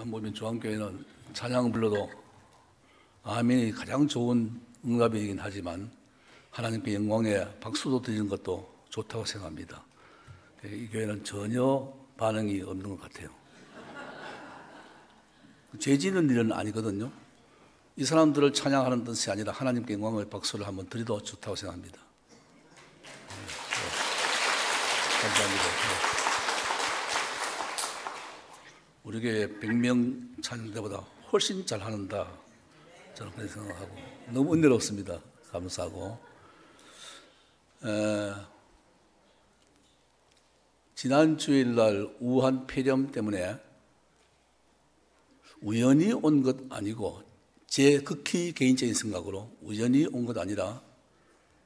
한국민 중앙교회는 찬양 불러도 아멘이 가장 좋은 응답이긴 하지만 하나님께 영광에 박수도 드리는 것도 좋다고 생각합니다. 이 교회는 전혀 반응이 없는 것 같아요. 죄 지는 일은 아니거든요. 이 사람들을 찬양하는 뜻이 아니라 하나님께 영광의 박수를 한번 드려도 좋다고 생각합니다. 감사합니다. 우리 교회 100명 찬양대보다 훨씬 잘하는다, 저는 그렇게 생각하고 너무 은혜롭습니다. 감사하고 지난 주일날 우한 폐렴 때문에 우연히 온 것 아니고 제 극히 개인적인 생각으로 우연히 온 것 아니라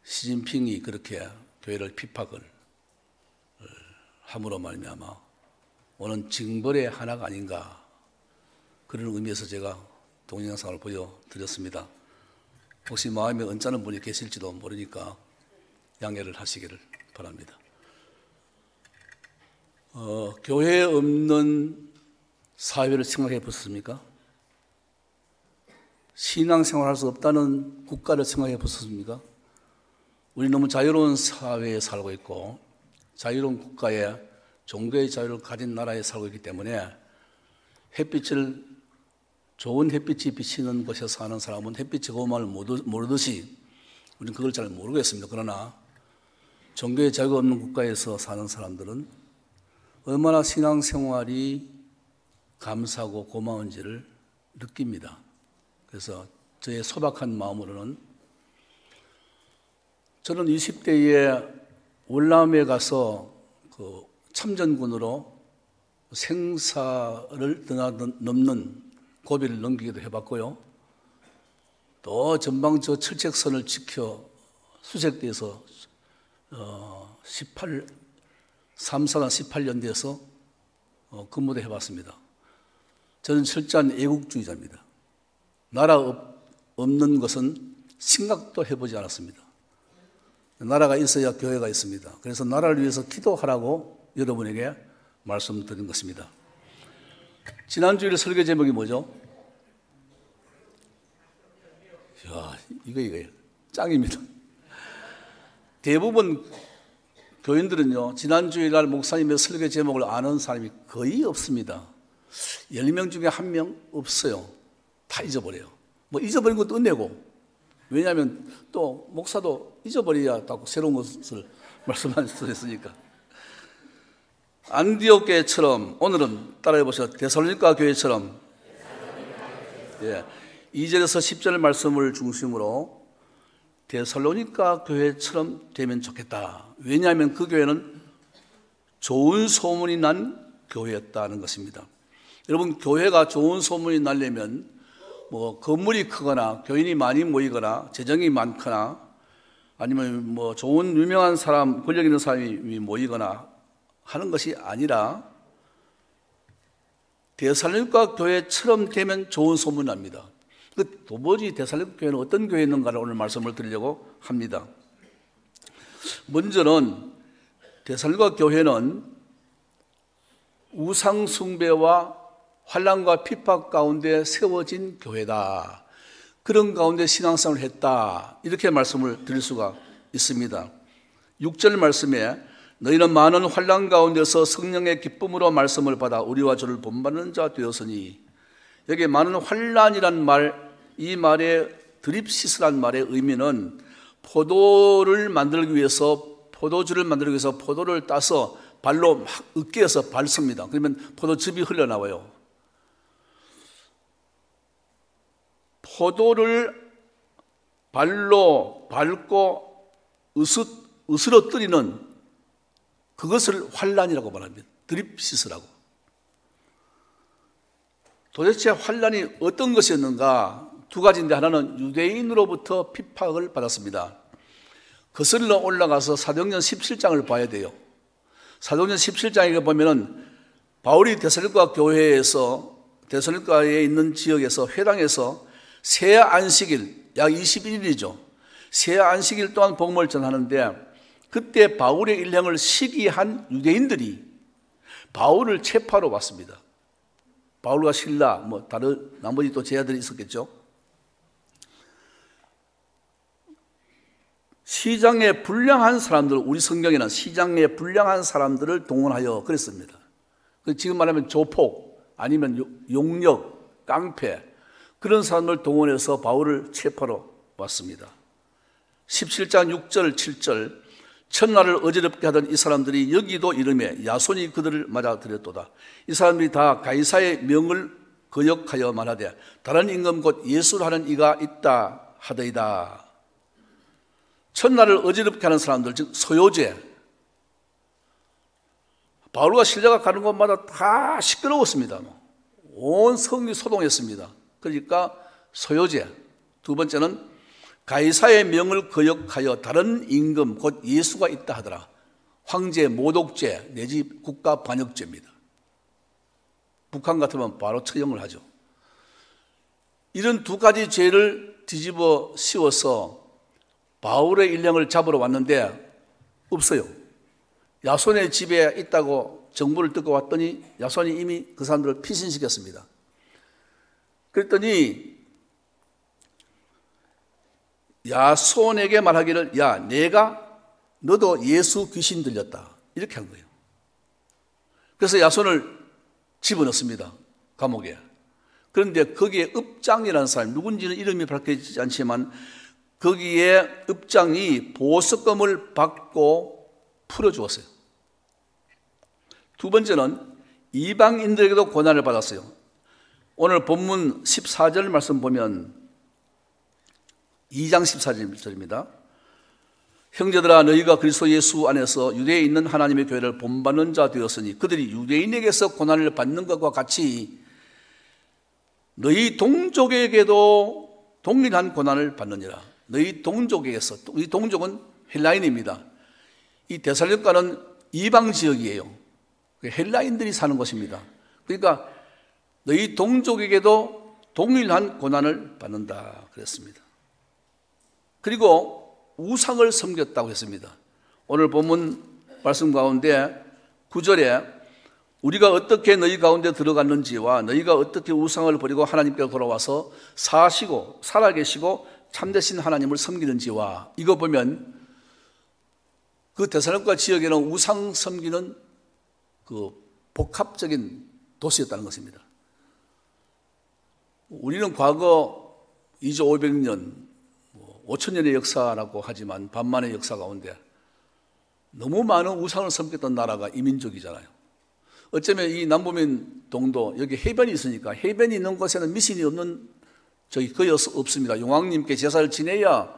시진핑이 그렇게 교회를 핍박을 함으로 말미암아 오는 징벌의 하나가 아닌가, 그런 의미에서 제가 동영상을 보여드렸습니다. 혹시 마음에 언짢은 분이 계실지도 모르니까 양해를 하시기를 바랍니다. 교회에 없는 사회를 생각해 보셨습니까? 신앙생활할 수 없다는 국가를 생각해 보셨습니까? 우리 너무 자유로운 사회에 살고 있고 자유로운 국가에 종교의 자유를 가진 나라에 살고 있기 때문에 햇빛을, 좋은 햇빛이 비치는 곳에서 사는 사람은 햇빛의 고마움을 모르듯이 우리는 그걸 잘 모르겠습니다. 그러나 종교의 자유가 없는 국가에서 사는 사람들은 얼마나 신앙생활이 감사하고 고마운지를 느낍니다. 그래서 저의 소박한 마음으로는 저는 20대에 월남에 가서 그 참전군으로 생사를 넘는 고비를 넘기기도 해봤고요. 또 전방 저 철책선을 지켜 수색대에서 3사단 18년대에서 근무도 해봤습니다. 저는 철저한 애국주의자입니다. 나라 없는 것은 생각도 해보지 않았습니다. 나라가 있어야 교회가 있습니다. 그래서 나라를 위해서 기도하라고 여러분에게 말씀드린 것입니다. 지난주일 설교 제목이 뭐죠? 이야, 이거 짱입니다. 대부분 교인들은요, 지난주일 날 목사님의 설교 제목을 아는 사람이 거의 없습니다. 10명 중에 1명 없어요. 다 잊어버려요. 뭐 잊어버린 것도 은혜고, 왜냐하면 또 목사도 잊어버려야 또 새로운 것을 말씀할 수 있으니까. 안디옥 교회처럼, 오늘은 따라해 보세요. 데살로니가 교회처럼 2절에서 10절 말씀을 중심으로 데살로니가 교회처럼 되면 좋겠다. 왜냐하면 그 교회는 좋은 소문이 난 교회였다는 것입니다. 여러분, 교회가 좋은 소문이 나려면 뭐 건물이 크거나 교인이 많이 모이거나 재정이 많거나 아니면 뭐 좋은 유명한 사람, 권력 있는 사람이 모이거나 하는 것이 아니라 데살로니가 교회처럼 되면 좋은 소문이 납니다. 도무지 데살로니가 교회는 어떤 교회였는가를 오늘 말씀을 드리려고 합니다. 먼저는 데살로니가 교회는 우상 숭배와 환난과 핍박 가운데 세워진 교회다. 그런 가운데 신앙생활을 했다. 이렇게 말씀을 드릴 수가 있습니다. 6절 말씀에 너희는 많은 환난 가운데서 성령의 기쁨으로 말씀을 받아 우리와 주를 본받는 자 되었으니, 여기 많은 환난이란 말, 이 말의 드립시스란 말의 의미는 포도주를 만들기 위해서 포도를 따서 발로 막 으깨어서 밟습니다. 그러면 포도즙이 흘러나와요. 포도를 발로 밟고 으스러뜨리는 그것을 환난이라고 말합니다. 드립시스라고. 도대체 환난이 어떤 것이었는가? 두 가지인데, 하나는 유대인으로부터 핍박을 받았습니다. 거슬러 올라가서 사도행전 17장을 봐야 돼요. 사도행전 17장에 보면은 바울이 데살로니가 교회에서, 데살로니가에 있는 지역에서 회당에서 새 안식일, 약 21일이죠. 새 안식일 동안 복음을 전하는데, 그때 바울의 일행을 시기한 유대인들이 바울을 체포하러 왔습니다. 바울과 실라, 다른 나머지 또 제자들이 있었겠죠. 시장에 불량한 사람들, 우리 성경에는 시장에 불량한 사람들을 동원하여 그랬습니다. 지금 말하면 조폭, 아니면 용력, 깡패, 그런 사람을 동원해서 바울을 체포하러 왔습니다. 17장 6절, 7절, 첫날을 어지럽게 하던 이 사람들이 여기도 이름에 야손이 그들을 맞아들였도다. 이 사람들이 다 가이사의 명을 거역하여 말하되 다른 임금 곧 예수라는 이가 있다 하더이다. 첫날을 어지럽게 하는 사람들, 즉 소요제, 바울과 실라가 가는 곳마다 다 시끄러웠습니다. 온 성이 소동했습니다. 그러니까 소요제. 두 번째는 가이사의 명을 거역하여 다른 임금 곧 예수가 있다 하더라. 황제 모독죄 내지 국가 반역죄입니다. 북한 같으면 바로 처형을 하죠. 이런 두 가지 죄를 뒤집어 씌워서 바울의 일행을 잡으러 왔는데 없어요. 야손의 집에 있다고 정보를 듣고 왔더니 야손이 이미 그 사람들을 피신시켰습니다. 그랬더니 야손에게 말하기를 야 너도 예수 귀신 들렸다 이렇게 한 거예요. 그래서 야손을 집어넣습니다. 감옥에. 그런데 거기에 읍장이라는 사람, 누군지는 이름이 밝혀지지 않지만 거기에 읍장이 보석금을 받고 풀어주었어요. 두 번째는 이방인들에게도 고난을 받았어요. 오늘 본문 14절 말씀 보면 2장 14절입니다. 형제들아 너희가 그리스도 예수 안에서 유대에 있는 하나님의 교회를 본받는 자 되었으니 그들이 유대인에게서 고난을 받는 것과 같이 너희 동족에게도 동일한 고난을 받느니라. 너희 동족에게서, 이 동족은 헬라인입니다. 이 데살로니가는 이방 지역이에요. 헬라인들이 사는 곳입니다. 그러니까 너희 동족에게도 동일한 고난을 받는다 그랬습니다. 그리고 우상을 섬겼다고 했습니다. 오늘 본문 말씀 가운데 9절에 우리가 어떻게 너희 가운데 들어갔는지와 너희가 어떻게 우상을 버리고 하나님께로 돌아와서 사시고 살아계시고 참되신 하나님을 섬기는지와, 이거 보면 그 데살로니가 지역에는 우상 섬기는 그 복합적인 도시였다는 것입니다. 우리는 과거 2조 500년 5천년의 역사라고 하지만 반만의 역사 가운데 너무 많은 우상을 섬겼던 나라가 이 민족이잖아요. 어쩌면 이 남부민 동도 여기 해변이 있으니까 해변이 있는 곳에는 미신이 없는 저기 거의 없습니다. 용왕님께 제사를 지내야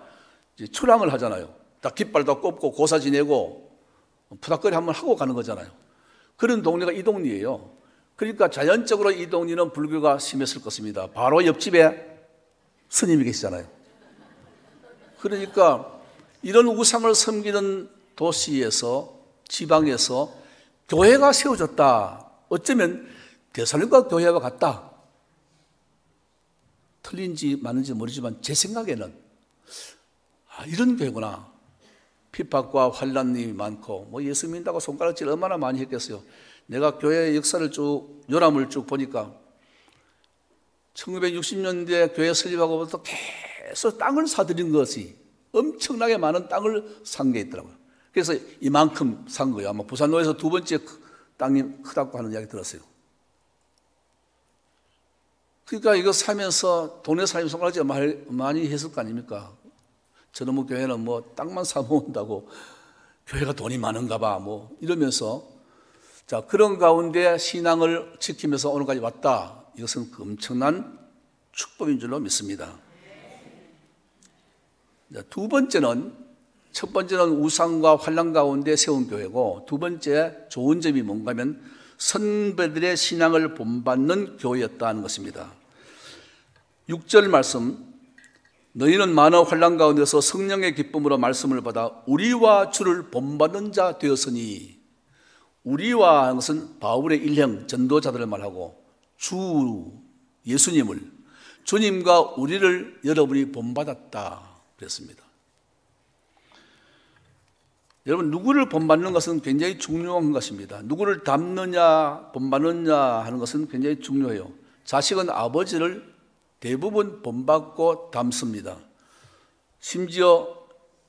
이제 출항을 하잖아요. 딱 깃발도 꼽고 고사 지내고 푸닥거리 한번 하고 가는 거잖아요. 그런 동네가 이 동네예요. 그러니까 자연적으로 이 동네는 불교가 심했을 것입니다. 바로 옆집에 스님이 계시잖아요. 그러니까 이런 우상을 섬기는 도시에서, 지방에서 교회가 세워졌다. 어쩌면 데살로니가 교회와 같다. 틀린지 맞는지 모르지만 제 생각에는 이런 교회구나. 핍박과 환난이 많고 예수 믿는다고 손가락질 얼마나 많이 했겠어요. 내가 교회의 역사를 쭉 요람을 쭉 보니까 1960년대 교회 설립하고부터 계속 땅을 사들인 것이 엄청나게 많은 땅을 산 게 있더라고요. 그래서 이만큼 산 거예요. 아마 부산로에서 두 번째 땅이 크다고 하는 이야기 들었어요. 그러니까 이거 사면서 동네 사람이 손가락질 많이 했을 거 아닙니까? 저놈의 교회는 땅만 사모은다고 교회가 돈이 많은가 봐 이러면서, 자, 그런 가운데 신앙을 지키면서 오늘까지 왔다. 이것은 엄청난 축복인 줄로 믿습니다. 두 번째는, 첫 번째는 우상과 환난 가운데 세운 교회고, 두 번째 좋은 점이 뭔가 하면 선배들의 신앙을 본받는 교회였다는 것입니다. 6절 말씀, 너희는 많은 환난 가운데서 성령의 기쁨으로 말씀을 받아 우리와 주를 본받는 자 되었으니, 우리와 하는 것은 바울의 일행 전도자들을 말하고 주 예수님을, 주님과 우리를 여러분이 본받았다 그랬습니다. 여러분, 누구를 본받는 것은 굉장히 중요한 것입니다. 누구를 닮느냐 본받느냐 하는 것은 굉장히 중요해요. 자식은 아버지를 대부분 본받고 닮습니다. 심지어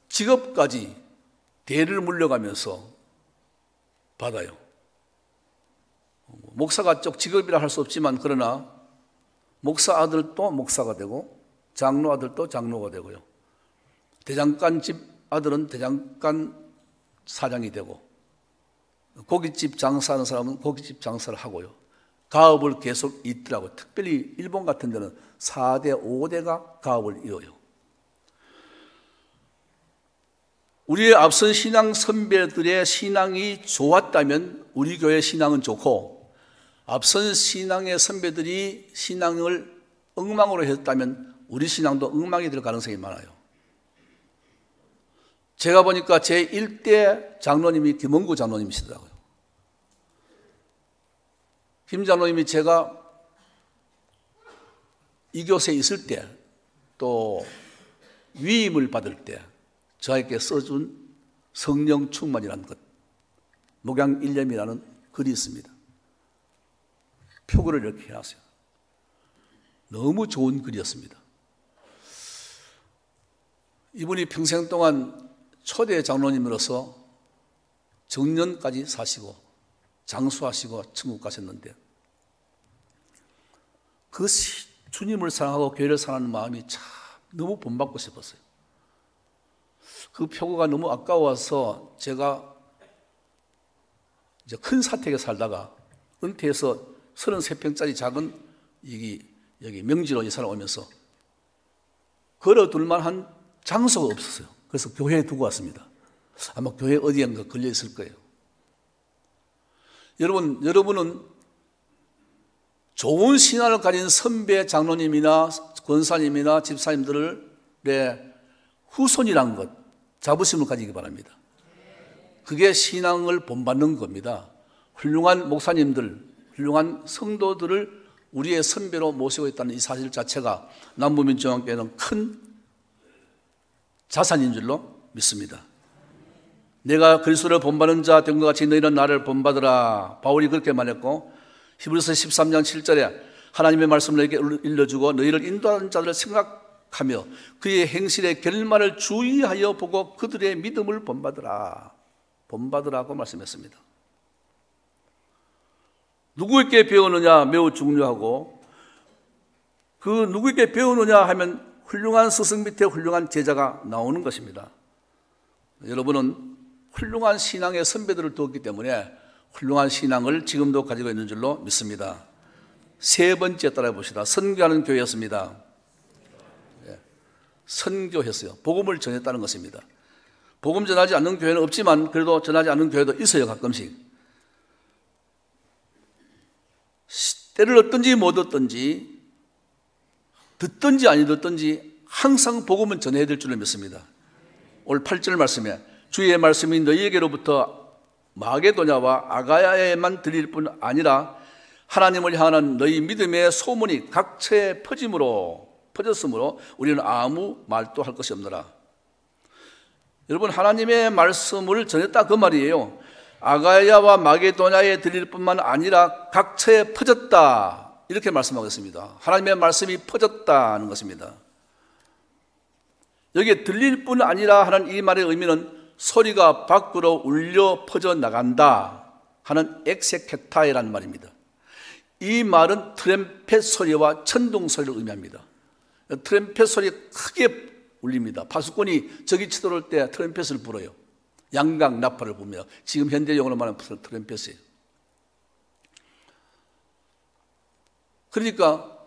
직업까지 대를 물려가면서 받아요. 목사가 쪽 직업이라 할 수 없지만, 그러나 목사 아들도 목사가 되고 장로 아들도 장로가 되고요. 대장간 집 아들은 대장간 사장이 되고, 고깃집 장사하는 사람은 고깃집 장사를 하고요. 가업을 계속 잇더라고요. 특별히 일본 같은 데는 4대, 5대가 가업을 이어요. 우리의 앞선 신앙 선배들의 신앙이 좋았다면 우리 교회 신앙은 좋고, 앞선 신앙의 선배들이 신앙을 엉망으로 했다면 우리 신앙도 엉망이 될 가능성이 많아요. 제가 보니까 제 1대 장로님이 김원구 장로님이시더라고요. 김 장로님이 제가 이 교세에 있을 때, 또 위임을 받을 때 저에게 써준 성령 충만이라는 것, 목양일념이라는 글이 있습니다. 표구를 이렇게 해놨어요. 너무 좋은 글이었습니다. 이분이 평생 동안 초대 장로님으로서 정년까지 사시고 장수하시고 천국 가셨는데, 그 주님을 사랑하고 교회를 사랑하는 마음이 참 너무 본받고 싶었어요. 그 표구가 너무 아까워서 제가 이제 큰 사택에 살다가 은퇴해서 33평짜리 작은 여기 명지로 이사를 오면서 걸어둘 만한 장소가 없었어요. 그래서 교회에 두고 왔습니다. 아마 교회 어디엔가 걸려 있을 거예요. 여러분은 좋은 신앙을 가진 선배 장로님이나 권사님이나 집사님들의 후손이란 것, 자부심을 가지기 바랍니다. 그게 신앙을 본받는 겁니다. 훌륭한 목사님들, 훌륭한 성도들을 우리의 선배로 모시고 있다는 이 사실 자체가 남부민중앙교회는 큰 자산인 줄로 믿습니다. 내가 그리스도를 본받는 자 된 것 같이 너희는 나를 본받으라. 바울이 그렇게 말했고, 히브리서 13장 7절에 하나님의 말씀을 너희에게 일러주고 너희를 인도하는 자들을 생각하며 그의 행실의 결말을 주의하여 보고 그들의 믿음을 본받으라. 본받으라고 말씀했습니다. 누구에게 배우느냐 매우 중요하고, 그 누구에게 배우느냐 하면 훌륭한 스승 밑에 훌륭한 제자가 나오는 것입니다. 여러분은 훌륭한 신앙의 선배들을 두었기 때문에 훌륭한 신앙을 지금도 가지고 있는 줄로 믿습니다. 세 번째 따라 봅시다. 선교하는 교회였습니다. 선교했어요. 복음을 전했다는 것입니다. 복음 전하지 않는 교회는 없지만 그래도 전하지 않는 교회도 있어요. 가끔씩. 때를 얻든지 못 얻든지, 듣든지 아니 듣든지 항상 복음은 전해야 될 줄로 믿습니다. 오늘 8절 말씀에 주의 말씀이 너희에게로부터 마게도냐와 아가야에만 들릴 뿐 아니라 하나님을 향하는 너희 믿음의 소문이 각처에 퍼졌으므로 우리는 아무 말도 할 것이 없노라. 여러분, 하나님의 말씀을 전했다 그 말이에요. 아가야와 마게도냐에 들릴 뿐만 아니라 각처에 퍼졌다, 이렇게 말씀하고 있습니다. 하나님의 말씀이 퍼졌다는 것입니다. 여기에 들릴 뿐 아니라 하는 이 말의 의미는 소리가 밖으로 울려 퍼져 나간다 하는 엑세케타이라는 말입니다. 이 말은 트럼펫 소리와 천둥 소리를 의미합니다. 트럼펫 소리 크게 울립니다. 파수꾼이 저기 치돌을 때 트럼펫을 불어요. 양각 나팔을 붑니다. 지금 현대 용어로 말하는 트럼펫이에요. 그러니까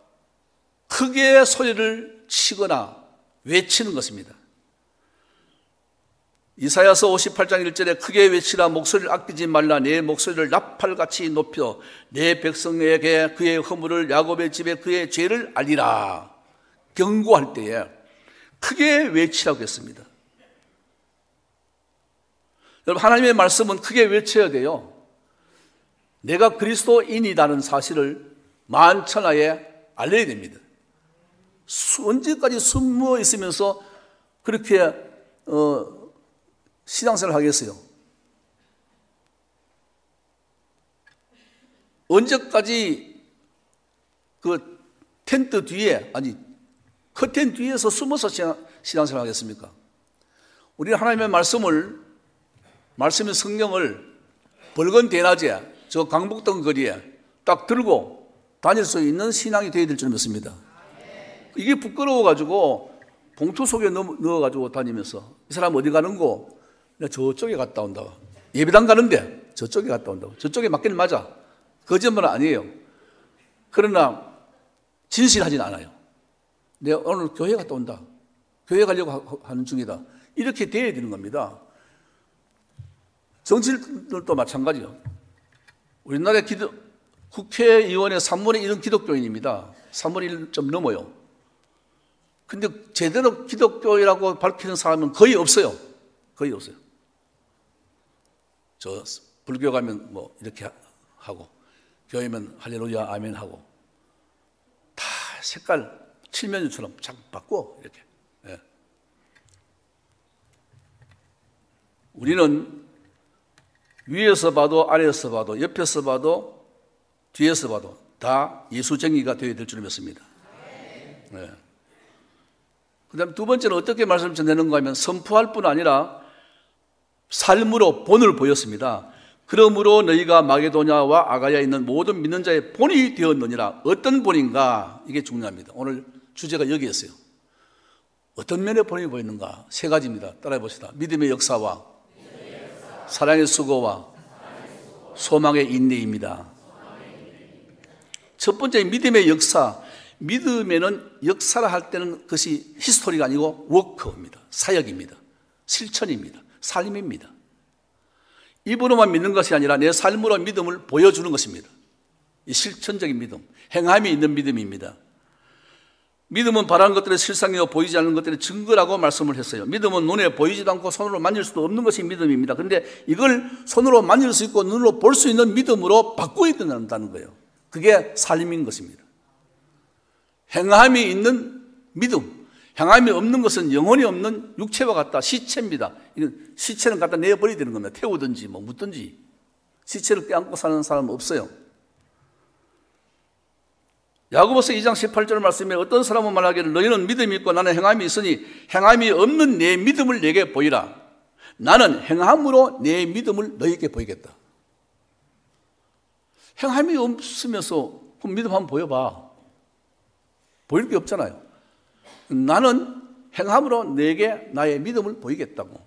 크게 소리를 치거나 외치는 것입니다. 이사야서 58장 1절에 크게 외치라, 목소리를 아끼지 말라, 내 목소리를 나팔같이 높여 내 백성에게 그의 허물을, 야곱의 집에 그의 죄를 알리라. 경고할 때에 크게 외치라고 했습니다. 여러분, 하나님의 말씀은 크게 외쳐야 돼요. 내가 그리스도인이라는 사실을 만천하에 알려야 됩니다. 언제까지 숨어 있으면서 그렇게 신앙생활 하겠어요? 언제까지 그 텐트 뒤에, 아니 커튼 뒤에서 숨어서 신앙생활 하겠습니까? 우리는 하나님의 말씀의 성경을 붉은 대낮에 저 강북동 거리에 딱 들고 다닐 수 있는 신앙이 되어야 될 줄 믿습니다. 이게 부끄러워가지고 봉투 속에 넣어가지고 다니면서 이 사람 어디 가는고? 내가 저쪽에 갔다 온다고. 예배당 가는데 저쪽에 갔다 온다고. 저쪽에 맞기는 맞아. 거짓말은 아니에요. 그러나 진실하진 않아요. 내가 오늘 교회 갔다 온다. 교회 가려고 하는 중이다. 이렇게 돼야 되는 겁니다. 정치인들도 마찬가지요. 우리나라 국회의원의 3분의 1은 기독교인입니다. 3분의 1 좀 넘어요. 근데 제대로 기독교라고 밝히는 사람은 거의 없어요. 거의 없어요. 저 불교 가면 뭐 이렇게 하고, 교회면 할렐루야 아멘 하고, 다 색깔 칠면조처럼 자꾸 바꿔 이렇게. 예. 우리는 위에서 봐도 아래에서 봐도 옆에서 봐도 뒤에서 봐도 다 예수쟁이가 되어야 될 줄 믿습니다. 네. 그 다음에 두 번째는 어떻게 말씀을 전하는가 하면 선포할 뿐 아니라 삶으로 본을 보였습니다. 그러므로 너희가 마게도냐와 아가야에 있는 모든 믿는 자의 본이 되었느니라. 어떤 본인가? 이게 중요합니다. 오늘 주제가 여기였어요. 어떤 면의 본이 보이는가? 세 가지입니다. 따라해 봅시다. 믿음의 역사와 사랑의 수고와 소망의 인내입니다. 첫 번째 믿음의 역사. 믿음에는 역사를 할 때는 그것이 히스토리가 아니고 워크입니다. 사역입니다. 실천입니다. 삶입니다. 입으로만 믿는 것이 아니라 내 삶으로 믿음을 보여주는 것입니다. 이 실천적인 믿음, 행함이 있는 믿음입니다. 믿음은 바라는 것들의 실상이요 보이지 않는 것들의 증거라고 말씀을 했어요. 믿음은 눈에 보이지도 않고 손으로 만질 수도 없는 것이 믿음입니다. 그런데 이걸 손으로 만질 수 있고 눈으로 볼 수 있는 믿음으로 바꾸어야 된다는 거예요. 그게 삶인 것입니다. 행함이 있는 믿음, 행함이 없는 것은 영혼이 없는 육체와 같다. 시체입니다. 시체는 갖다 내버려야 되는 겁니다. 태우든지 뭐 묻든지. 시체를 껴안고 사는 사람은 없어요. 야고보서 2장 18절 말씀에 어떤 사람은 말하기를 너희는 믿음이 있고 나는 행함이 있으니 행함이 없는 내 믿음을 내게 보이라. 나는 행함으로 내 믿음을 너희에게 보이겠다. 행함이 없으면서 그럼 믿음 한번 보여봐. 보일 게 없잖아요. 나는 행함으로 내게 나의 믿음을 보이겠다고.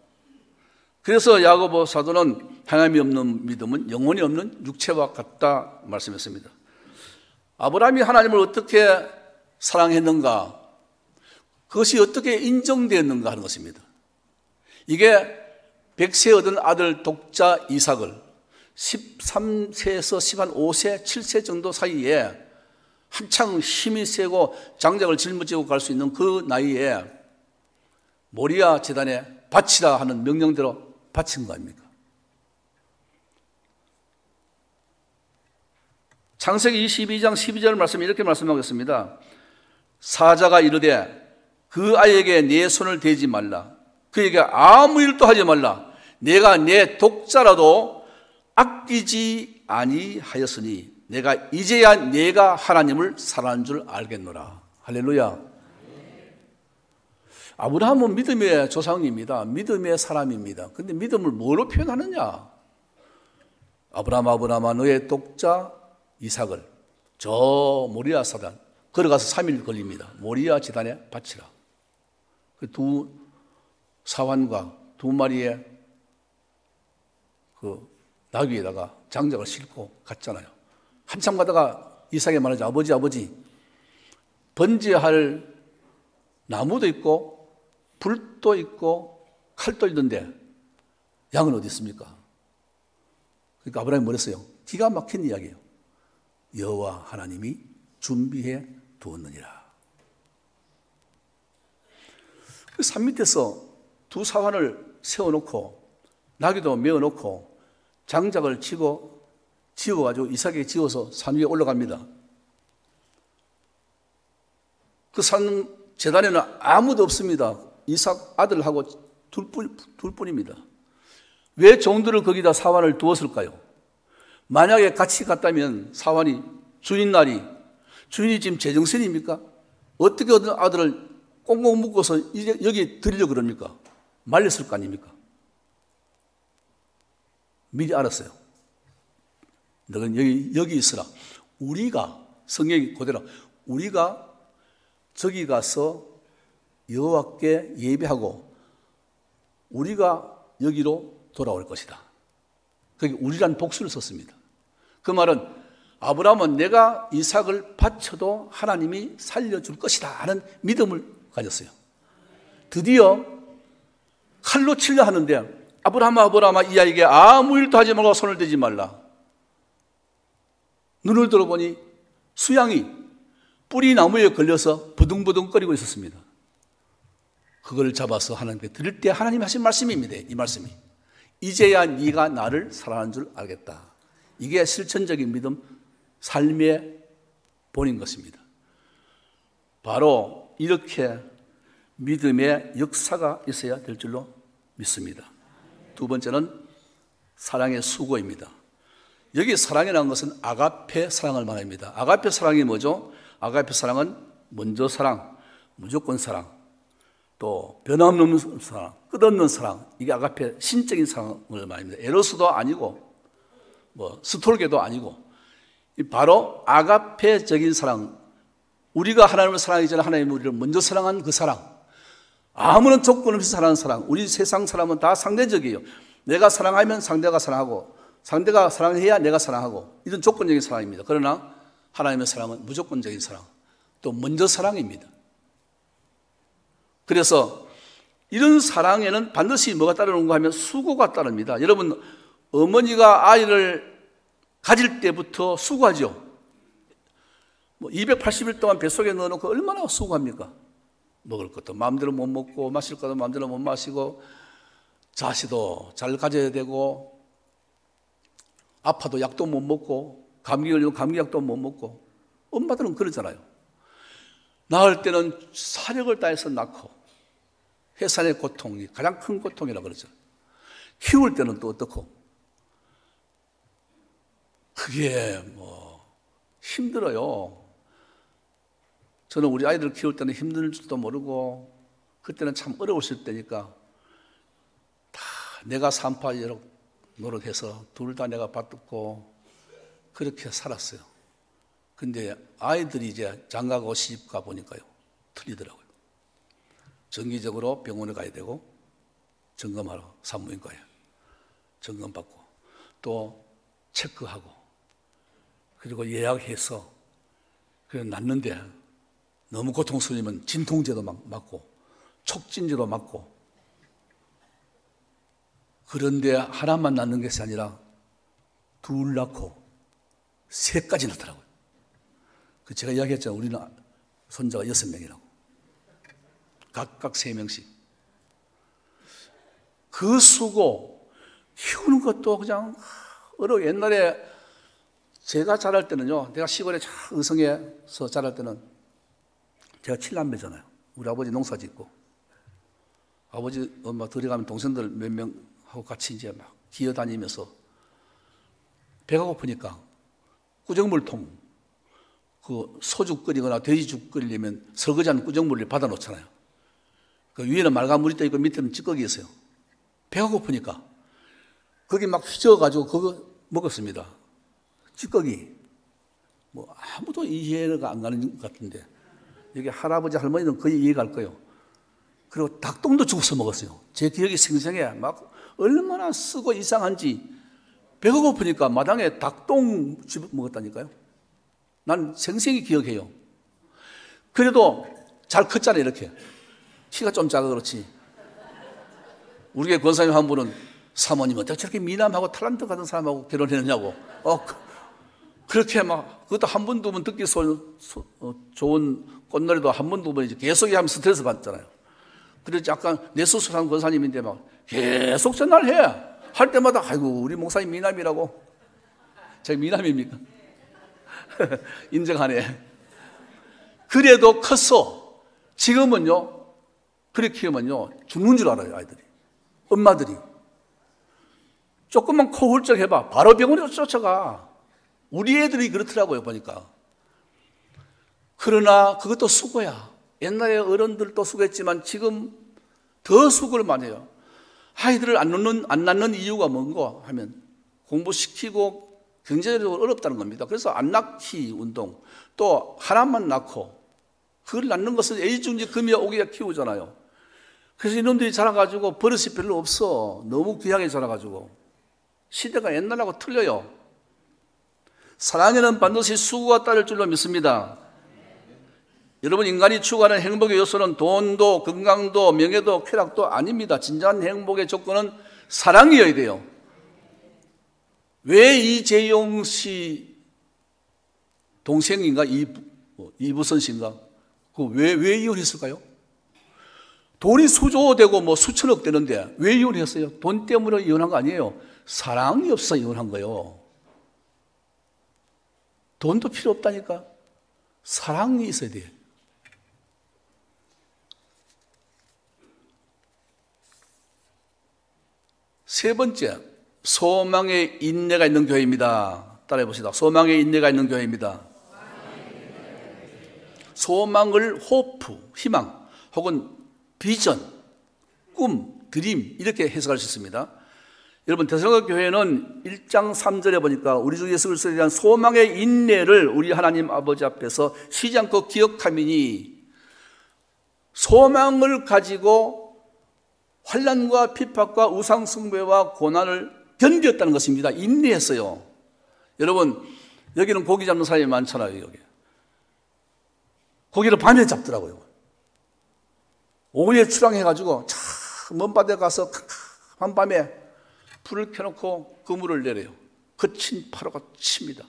그래서 야고보 사도는 행함이 없는 믿음은 영혼이 없는 육체와 같다 말씀했습니다. 아브라함이 하나님을 어떻게 사랑했는가, 그것이 어떻게 인정되었는가 하는 것입니다. 이게 100세 얻은 아들 독자 이삭을 13세에서 15세, 7세 정도 사이에 한창 힘이 세고 장작을 짊어지고 갈 수 있는 그 나이에 모리아 제단에 바치라 하는 명령대로 바친 거 아닙니까? 창세기 22장 12절 말씀에 이렇게 말씀하겠습니다. 사자가 이르되 그 아이에게 내 손을 대지 말라. 그에게 아무 일도 하지 말라. 내가 내 독자라도 아끼지 아니하였으니 내가 이제야 내가 하나님을 사랑하는 줄 알겠노라. 할렐루야. 아브라함은 믿음의 조상입니다. 믿음의 사람입니다. 그런데 믿음을 뭐로 표현하느냐? 아브라함아 너의 독자 이삭을 저 모리아 사단 걸어가서 3일 걸립니다. 모리아 지단에 바치라. 그 두 사환과 두 마리의 그 나귀에다가 장작을 싣고 갔잖아요. 한참 가다가 이삭이 말하죠. 아버지 번제할 나무도 있고 불도 있고 칼도 있는데 양은 어디 있습니까? 그러니까 아브라함이 뭐랬어요? 기가 막힌 이야기예요. 여호와 하나님이 준비해 두었느니라. 그 산 밑에서 두 사환을 세워놓고 나귀도 메어놓고 장작을 지어가지고 이삭에게 지어서 산 위에 올라갑니다. 그 산 제단에는 아무도 없습니다. 이삭 아들하고 둘뿐입니다. 왜 종들을 거기다 사환을 두었을까요? 만약에 같이 갔다면 사환이 주인 날이 주인이 지금 제정신입니까? 어떻게 아들을 꽁꽁 묶어서 이제 여기 들이려고 그럽니까? 말렸을 거 아닙니까? 미리 알았어요. 너는 여기 있으라. 우리가 성경이 그대로 우리가 저기 가서 여호와께 예배하고 우리가 여기로 돌아올 것이다. 그게 우리란 복수를 썼습니다. 그 말은 아브라함은 내가 이삭을 바쳐도 하나님이 살려줄 것이다 하는 믿음을 가졌어요. 드디어 칼로 치려 하는데 아브라함아 이 아이에게 아무 일도 하지 말고 손을 대지 말라. 눈을 들어보니 수양이 뿌리 나무에 걸려서 부둥부둥거리고 있었습니다. 그걸 잡아서 하나님께 드릴 때 하나님 하신 말씀입니다. 이 말씀이 이제야 네가 나를 사랑하는 줄 알겠다. 이게 실천적인 믿음, 삶의 본인 것입니다. 바로 이렇게 믿음의 역사가 있어야 될 줄로 믿습니다. 두 번째는 사랑의 수고입니다. 여기 사랑이라는 것은 아가페 사랑을 말합니다. 아가페 사랑이 뭐죠? 아가페 사랑은 먼저 사랑, 무조건 사랑, 또 변함없는 사랑, 끝없는 사랑. 이게 아가페 신적인 사랑을 말합니다. 에로스도 아니고 스톨게도 아니고 바로 아가페적인 사랑. 우리가 하나님을 상하기 전에 하나님이 우리를 먼저 사랑한 그 사랑. 아무런 조건 없이 사랑하는 사랑. 우리 세상 사람은 다 상대적이에요. 내가 사랑하면 상대가 사랑하고 상대가 사랑해야 내가 사랑하고 이런 조건적인 사랑입니다. 그러나 하나님의 사랑은 무조건적인 사랑, 또 먼저 사랑입니다. 그래서 이런 사랑에는 반드시 뭐가 따르는가 하면 수고가 따릅니다. 여러분, 어머니가 아이를 가질 때부터 수고하죠. 280일 동안 뱃속에 넣어놓고 얼마나 수고합니까? 먹을 것도 마음대로 못 먹고 마실 것도 마음대로 못 마시고 자식도 잘 가져야 되고 아파도 약도 못 먹고 감기 걸리면 감기약도 못 먹고 엄마들은 그러잖아요. 낳을 때는 사력을 다해서 낳고 해산의 고통이 가장 큰 고통이라고 그러죠. 키울 때는 또 어떻고 그게 힘들어요. 저는 우리 아이들 키울 때는 힘들 줄도 모르고 그때는 참 어려웠을 때니까 다 내가 산파여록 노력해서 둘 다 내가 받듣고 그렇게 살았어요. 근데 아이들이 이제 장가가고 시집가 보니까요 틀리더라고요. 정기적으로 병원에 가야 되고 점검하러 산부인과에 점검받고 또 체크하고 그리고 예약해서 그래 낳는데 너무 고통스러우면 진통제도 맞고 촉진제도 맞고 그런데 하나만 낳는 것이 아니라 둘 낳고 셋까지 낳더라고요. 제가 이야기했잖아요. 우리는 손자가 6명이라고. 각각 3명씩. 그 수고, 키우는 것도 그냥 어려워. 옛날에 제가 자랄 때는요, 내가 시골에 의성에서 자랄 때는 제가 7남매잖아요. 우리 아버지 농사 짓고. 아버지, 엄마 들어가면 동생들 몇 명하고 같이 이제 막 기어다니면서 배가 고프니까 꾸정물통, 그 소죽 끓이거나 돼지죽 끓이려면 설거지한 꾸정물을 받아 놓잖아요. 그 위에는 맑은 물이 떠 있고 밑에는 찌꺼기 있어요. 배가 고프니까 거기 막 휘저어가지고 그거 먹었습니다. 찌꺼기. 아무도 이해가 안 가는 것 같은데 여기 할아버지 할머니는 거의 이해가 갈 거예요. 그리고 닭똥도 죽어서 먹었어요. 제 기억이 생생해. 막 얼마나 쓰고 이상한지 배가 고프니까 마당에 닭똥 집어 먹었다니까요. 난 생생히 기억해요. 그래도 잘 컸잖아요. 이렇게 키가 좀 작아 그렇지. 우리 교회 권사님 한 분은 사모님 어떻게 저렇게 미남하고 탤런트 같은 사람하고 결혼했느냐고. 그렇게 막 그것도 한 번 두 번 듣기 좋은 꽃놀이도 한 번 두 번 이제 계속 하면 스트레스 받잖아요. 그래서 약간 내수수산 권사님인데 막 계속 전화를 할 때마다 아이고 우리 목사님 미남이라고. 제가 미남입니까? 인정하네. 그래도 컸어. 지금은요 그렇게 키우면요 죽는 줄 알아요. 아이들이, 엄마들이. 조금만 코 훌쩍 해봐. 바로 병원으로 쫓아가. 우리 애들이 그렇더라고요, 보니까. 그러나 그것도 수고야. 옛날에 어른들도 수고했지만 지금 더 수고를 많이 해요. 아이들을 안 낳는 이유가 뭔가 하면 공부시키고 경제적으로 어렵다는 겁니다. 그래서 안 낳기 운동, 또 하나만 낳고 그걸 낳는 것은 애지중지 금이 오기가 키우잖아요. 그래서 이놈들이 자라가지고 버릇이 별로 없어. 너무 귀하게 자라가지고. 시대가 옛날하고 틀려요. 사랑에는 반드시 수고가 따를 줄로 믿습니다. 여러분, 인간이 추구하는 행복의 요소는 돈도 건강도 명예도 쾌락도 아닙니다. 진정한 행복의 조건은 사랑이어야 돼요. 왜 이재용 씨 동생인가? 이부선 씨인가? 왜 이혼했을까요? 돈이 수조 되고 뭐 수천억 되는데 왜 이혼했어요? 돈 때문에 이혼한 거 아니에요. 사랑이 없어 이혼한 거예요. 돈도 필요 없다니까. 사랑이 있어야 돼요. 세 번째, 소망의 인내가 있는 교회입니다. 따라해 봅시다. 소망의 인내가 있는 교회입니다. 소망을 호프, 희망, 혹은 비전, 꿈, 드림 이렇게 해석할 수 있습니다. 여러분, 데살로니가 교회는 1장 3절에 보니까 우리 주 예수 그리스도에 대한 소망의 인내를 우리 하나님 아버지 앞에서 쉬지 않고 기억하미니, 소망을 가지고 환난과 핍박과 우상숭배와 고난을 견뎠다는 것입니다. 인내했어요. 여러분, 여기는 고기 잡는 사람이 많잖아요. 여기 고기를 밤에 잡더라고요. 오후에 출항해가지고 먼 바다에 가서 한밤에 불을 켜놓고 그물을 내려요. 거친 파도가 칩니다.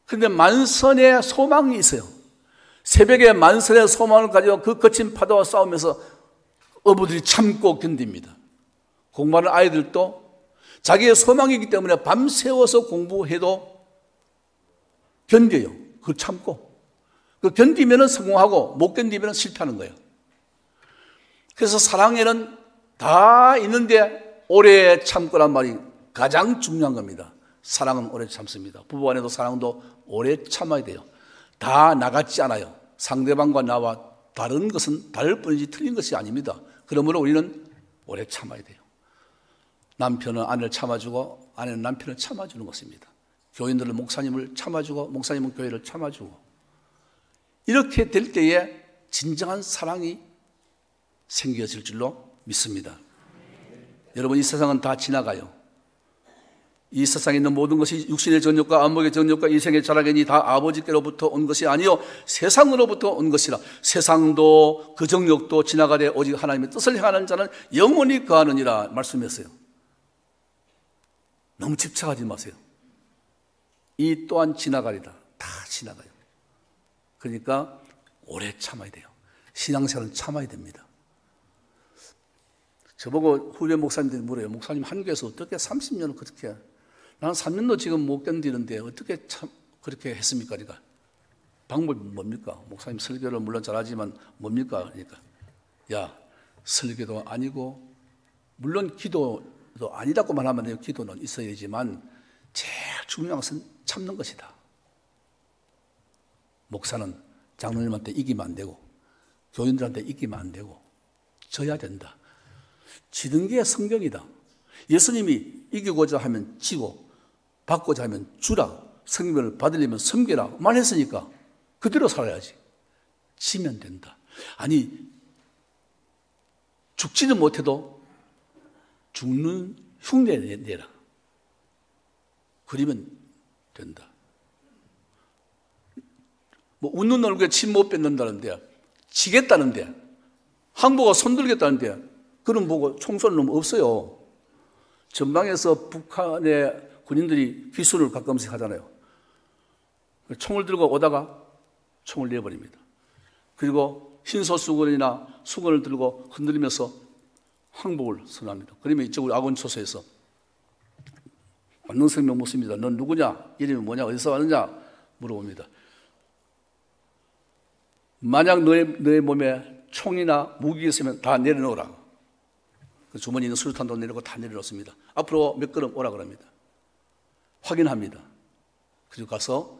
그런데 만선의 소망이 있어요. 새벽에 만선의 소망을 가지고 그 거친 파도와 싸우면서 어부들이 참고 견딥니다. 공부하는 아이들도 자기의 소망이기 때문에 밤새워서 공부해도 견뎌요. 그걸 참고. 그 견디면 성공하고 못 견디면 실패하는 거예요. 그래서 사랑에는 다 있는데 오래 참고란 말이 가장 중요한 겁니다. 사랑은 오래 참습니다. 부부간에도 사랑도 오래 참아야 돼요. 다 나같지 않아요. 상대방과 나와 다른 것은 다를 뿐이지 틀린 것이 아닙니다. 그러므로 우리는 오래 참아야 돼요. 남편은 아내를 참아주고 아내는 남편을 참아주는 것입니다. 교인들은 목사님을 참아주고 목사님은 교회를 참아주고, 이렇게 될 때에 진정한 사랑이 생겨질 줄로 믿습니다. 여러분, 이 세상은 다 지나가요. 이 세상에 있는 모든 것이 육신의 정욕과 안목의 정욕과 이생의 자랑이니 다 아버지께로부터 온 것이 아니요 세상으로부터 온 것이라. 세상도 그 정욕도 지나가되 오직 하나님의 뜻을 행하는 자는 영원히 거하느니라 말씀했어요. 너무 집착하지 마세요. 이 또한 지나가리다. 다 지나가요. 그러니까 오래 참아야 돼요. 신앙생활은 참아야 됩니다. 저보고 후배 목사님들이 물어요. 목사님, 한국에서 어떻게 30년을 그렇게, 나는 3년도 지금 못 견디는데 어떻게 참 그렇게 했습니까? 그러니까 방법이 뭡니까? 목사님 설교를 물론 잘하지만 뭡니까? 그러니까 야, 설교도 아니고 물론 기도도 아니라고만 하면 돼요. 기도는 있어야지만 제일 중요한 것은 참는 것이다. 목사는 장로님한테 이기면 안 되고 교인들한테 이기면 안 되고 져야 된다. 지는 게 성경이다. 예수님이 이기고자 하면 지고 받고자 하면 주라, 성경을 받으려면 섬겨라 말했으니까 그대로 살아야지. 지면 된다. 아니, 죽지는 못해도 죽는 흉내 내라. 그러면 된다. 뭐 웃는 얼굴에 침 못 뱉는다는데, 지겠다는데, 항복가 손들겠다는데 그런 보고 총 쏘는 놈 없어요. 전방에서 북한의 군인들이 기술을 가끔씩 하잖아요. 총을 들고 오다가 총을 내버립니다. 그리고 흰소수건이나 수건을 들고 흔들리면서 항복을 선언합니다. 그러면 이쪽으로 아곤초소에서 만능생명 묻습니다. 넌 누구냐? 이름이 뭐냐? 어디서 왔느냐? 물어봅니다. 만약 너의 몸에 총이나 무기가 있으면 다 내려놓으라. 그 주머니에 있는 수류탄도 내리고 다 내려놓습니다. 앞으로 몇 걸음 오라 그럽니다. 확인합니다. 그리고 가서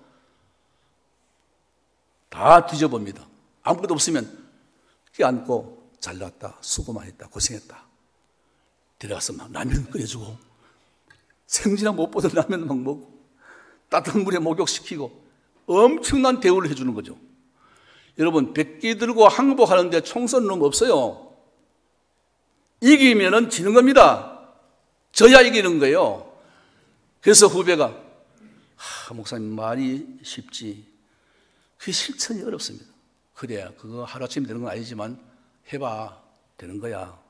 다 뒤져봅니다. 아무것도 없으면 끼안고 잘났다, 수고 많이 했다, 고생했다. 데려가서 막 라면 끓여주고 생지나 못 보던 라면 막 먹고 따뜻한 물에 목욕시키고 엄청난 대우를 해주는 거죠. 여러분, 백기 들고 항복하는데 총 쏘는 놈 없어요. 이기면은 지는 겁니다. 져야 이기는 거예요. 그래서 후배가 목사님 말이 쉽지 그 실천이 어렵습니다. 그래, 그거 하루아침에 되는 건 아니지만 해봐, 되는 거야.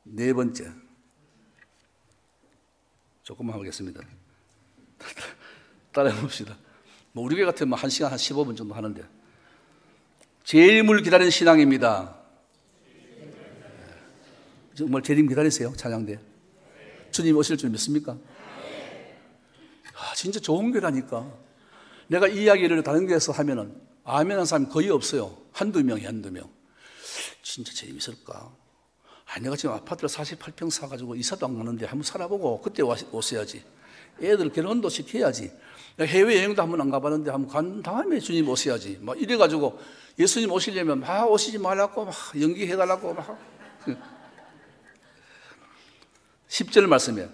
네 번째, 조금만 하겠습니다. 따라해봅시다. 뭐 우리 교회 같으면 1시간 한 15분 정도 하는데, 재림을 기다리는 신앙입니다. 정말 재림 기다리세요, 찬양대. 주님 오실 줄 믿습니까? 진짜 좋은 교회라니까. 내가 이 이야기를 다른 교회에서 하면은 아멘 하는 사람이 거의 없어요. 한두 명이 한두 명. 진짜 재밌을까? 내가 지금 아파트를 48평 사가지고 이사도 안 가는데 한번 살아보고 그때 오셔야지. 애들 결혼도 시켜야지. 해외여행도 한번 안 가봤는데 한번 간 다음에 주님 오셔야지. 막 이래가지고 예수님 오시려면 막 오시지 말라고 막 연기해달라고 막. 10절 말씀에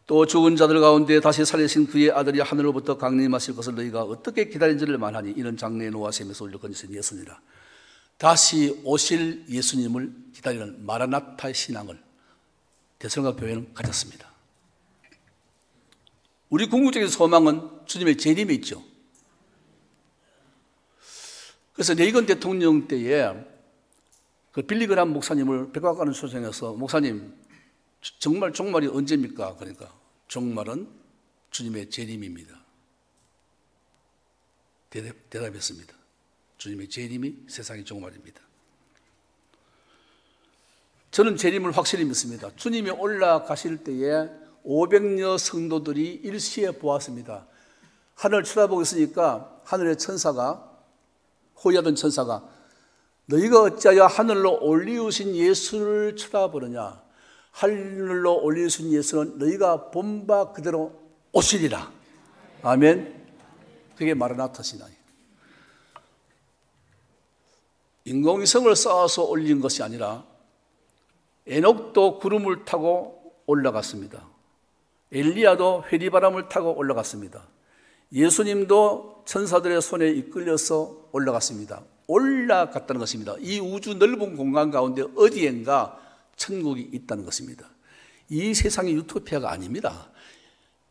또 죽은 자들 가운데 다시 살리신 그의 아들이 하늘로부터 강림하실 것을 너희가 어떻게 기다린지를 말하니 이는 장래에 노아 셈에서 올려 건지신 예수니라. 다시 오실 예수님을 기다리는 마라나타의 신앙을 데살로니가 교회는 가졌습니다. 우리 궁극적인 소망은 주님의 재림에 있죠. 그래서 레이건 대통령 때에 그 빌리그람 목사님을 백악관을 초청해서 목사님 정말 종말이 언제입니까? 그러니까 종말은 주님의 재림입니다. 대답했습니다. 주님의 재림이 세상의 종말입니다. 저는 재림을 확실히 믿습니다. 주님이 올라가실 때에 500여 성도들이 일시에 보았습니다. 하늘을 쳐다보고 있으니까 하늘의 천사가, 호위하던 천사가 너희가 어찌하여 하늘로 올리우신 예수를 쳐다보느냐. 하늘로 올리우신 예수는 너희가 본 바 그대로 오시리라. 아멘. 그게 마라나타 신앙이에요. 인공위성을 쌓아서 올린 것이 아니라 에녹도 구름을 타고 올라갔습니다. 엘리야도 회리바람을 타고 올라갔습니다. 예수님도 천사들의 손에 이끌려서 올라갔습니다. 올라갔다는 것입니다. 이 우주 넓은 공간 가운데 어디엔가 천국이 있다는 것입니다. 이 세상이 유토피아가 아닙니다.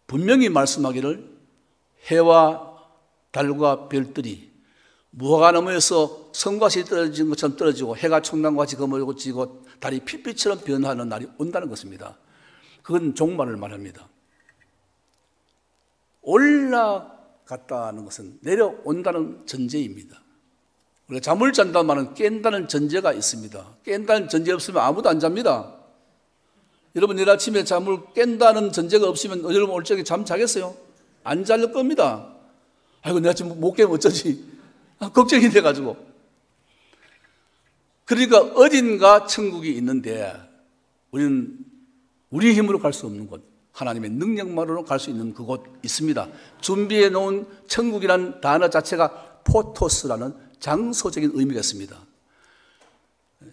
분명히 말씀하기를 해와 달과 별들이 무화과 나무에서 성과시 떨어진 것처럼 떨어지고 해가 청량과 같이 거머쥐고 달이 필빛처럼 변하는 날이 온다는 것입니다. 그건 종말을 말합니다. 올라갔다는 것은 내려온다는 전제입니다. 우리가 잠을 잔다는 말은 깬다는 전제가 있습니다. 깬다는 전제 없으면 아무도 안 잡니다. 여러분 내일 아침에 잠을 깬다는 전제가 없으면 여러분 오늘 저녁에 잠 자겠어요? 안 잘 겁니다. 아이고 내가 지금 못 깨면 어쩌지? 걱정이 돼가지고. 그러니까 어딘가 천국이 있는데 우리는 우리 힘으로 갈 수 없는 곳, 하나님의 능력만으로 갈 수 있는 그곳 있습니다. 준비해 놓은 천국이라는 단어 자체가 포토스라는 장소적인 의미가 있습니다.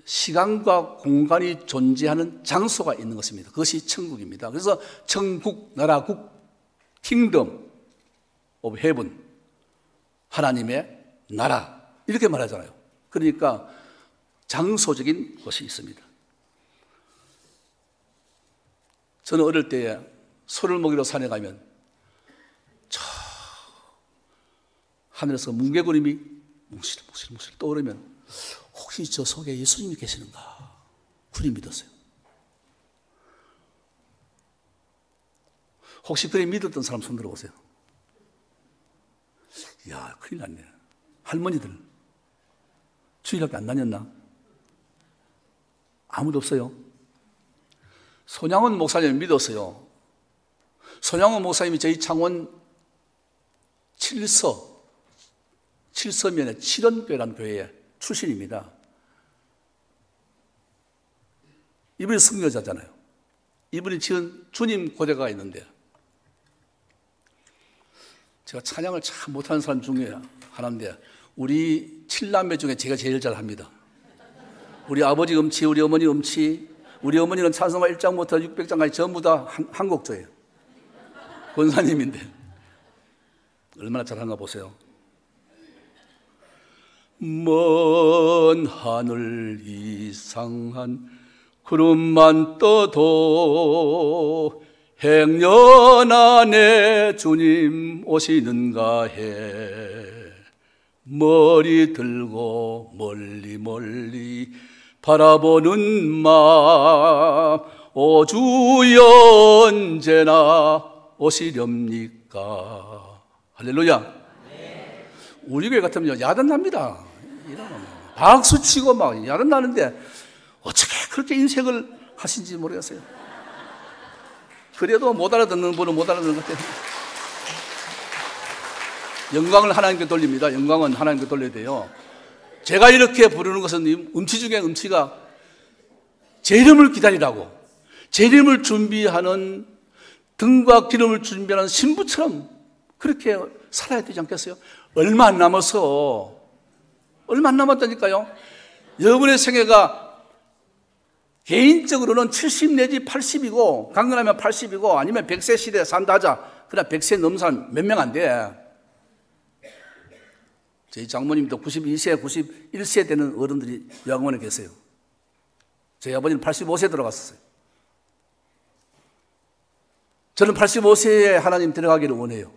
시간과 공간이 존재하는 장소가 있는 것입니다. 그것이 천국입니다. 그래서 천국, 나라국, 킹덤 오브 헤븐, 하나님의 나라 이렇게 말하잖아요. 그러니까 장소적인 것이 있습니다. 저는 어릴 때에 소를 먹이러 산에 가면 저 하늘에서 뭉게구름이 뭉실뭉실 떠오르면 혹시 저 속에 예수님이 계시는가 그리 믿었어요. 혹시 그리 믿었던 사람 손 들어보세요. 이야 큰일 났네. 할머니들 주일학교 안 다녔나? 아무도 없어요. 손양원 목사님을 믿었어요. 손양원 목사님이 저희 창원 칠서면의 칠원교회라는 교회 출신입니다. 이분이 승려자잖아요. 이분이 지은 주님 고대가 있는데, 제가 찬양을 참 못하는 사람 중에 하나인데 우리 7남매 중에 제가 제일 잘합니다. 우리 아버지 음치, 우리 어머니 음치, 우리 어머니는 찬송가 1장부터 600장까지 전부 다 한 곡조예요. 권사님인데 얼마나 잘하는가 보세요. 먼 하늘 이상한 구름만 떠도 행년 안에 주님 오시는가 해. 머리 들고 멀리 멀리 바라보는 마음, 오 주여 언제나 오시렵니까. 할렐루야. 네. 우리 교회 같으면 야단납니다. 박수 치고 막 야단나는데 어떻게 그렇게 인색을 하신지 모르겠어요. 그래도 못 알아듣는 분은 못 알아듣는 것 같아요. 영광을 하나님께 돌립니다. 영광은 하나님께 돌려야 돼요. 제가 이렇게 부르는 것은 음치 중에 음치가 재림을 기다리라고, 재림을 준비하는, 등과 기름을 준비하는 신부처럼 그렇게 살아야 되지 않겠어요? 얼마 안 남아서, 얼마 안 남았다니까요. 여러분의 생애가 개인적으로는 70 내지 80이고, 강건하면 80이고, 아니면 100세 시대에 산다 하자. 그러나 100세 넘은 사람 몇 명 안 돼. 저희 장모님도 92세, 91세 되는 어른들이 요양원에 계세요. 저희 아버지는 85세 들어갔었어요. 저는 85세에 하나님 들어가기를 원해요.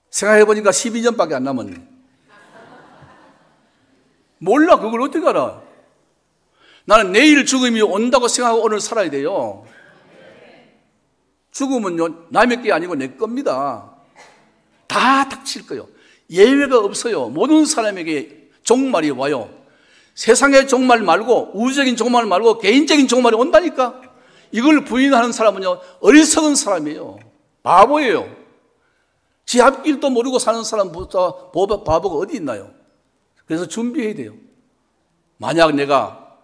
생각해보니까 12년밖에 안 남았네. 몰라, 그걸 어떻게 알아? 나는 내일 죽음이 온다고 생각하고 오늘 살아야 돼요. 죽음은요, 남의 게 아니고 내 겁니다. 다 닥칠 거예요. 예외가 없어요. 모든 사람에게 종말이 와요. 세상의 종말 말고, 우주적인 종말 말고 개인적인 종말이 온다니까. 이걸 부인하는 사람은요, 어리석은 사람이에요. 바보예요. 지 앞길도 모르고 사는 사람보다 바보가 어디 있나요? 그래서 준비해야 돼요. 만약 내가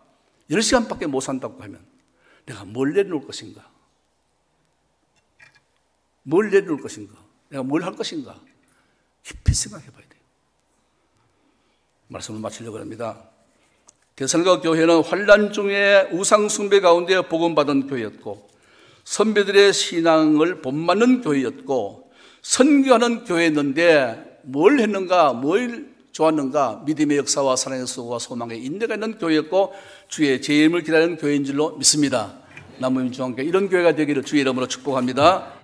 10시간밖에 못 산다고 하면 내가 뭘 내려놓을 것인가? 뭘 내려놓을 것인가? 내가 뭘 할 것인가? 깊이 생각해 봐야 돼요. 말씀을 마치려고 합니다. 데살로니가 교회는 환난 중에 우상 숭배 가운데 복음받은 교회였고, 선배들의 신앙을 본받는 교회였고, 선교하는 교회였는데 뭘 했는가, 뭘 좋았는가? 믿음의 역사와 사랑의 수고와 소망의 인내가 있는 교회였고, 주의 재림을 기다리는 교회인 줄로 믿습니다. 남모임 중앙교회 이런 교회가 되기를 주의 이름으로 축복합니다.